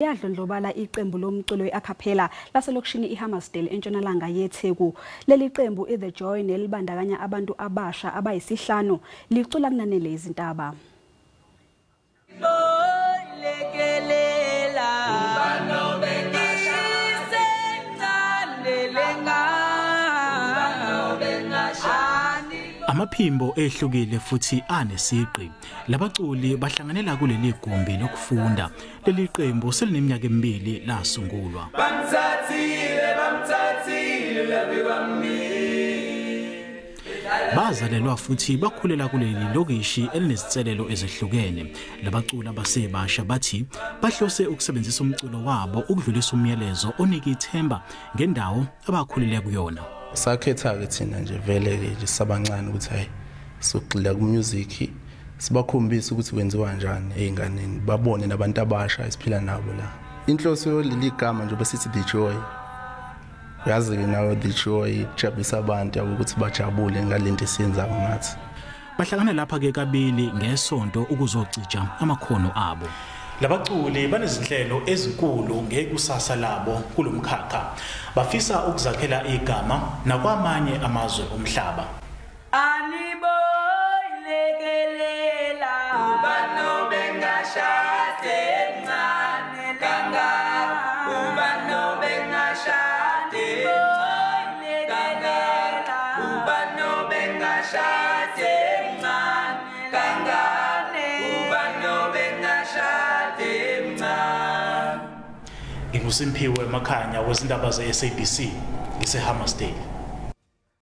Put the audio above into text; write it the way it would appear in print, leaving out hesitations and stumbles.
Yadlondlobala iqembu lomculo we-acapella laselokishini iHammersdale entshonalanga yeTheku. Leli qembu iThe Joy nelibandakanya abantu abasha abayisihlanu licula kunanele izintaba. Amaphimbo ehlukile futhi anesiqi. Labaculi bahlanganela kuleli gumbi lokufunda. Leli qembu selineminyaka emibili lasungulwa. Bazalelwa futhi bakhulela kuleli lokishi elinezinselelo ezihlukene. Labaculi abasebasha bathi bahlose ukusebenzisa umculo wabo ukudlulisa umyalezo onika ithemba ngendawo abakhulile kuyona. Sakhetha ke thina nje vele ke sabancane ukuthi hayi soxila ku music sibakhombisa ukuthi kwenziwa kanjani einganeni babone nabantu abasha esiphila nabo la. Inhloso yoleli gama nje besithi The Joy. Yazi ke nawo The Joy jabulisa abantu ukuthi bajabule ngalento esiyenzayo ngathi. Bahlangana lapha ke kabili ngesonto ukuzocija amakhono abo. Labaculi banezinhlelo ezinkulu ngekusasa labo kulomkhakha. Bafisa ukuzakhela igama nakwamanye amazwe omhlaba. Aniboyilekelela ubano bengashade mncane kangaka ubano bengashade boyilekelela ubano bengashade mncane kangaka ubano bengashade mncane. NginguSimphiwe Makhanya wezindaba ze-SABC ngiseHammersdale.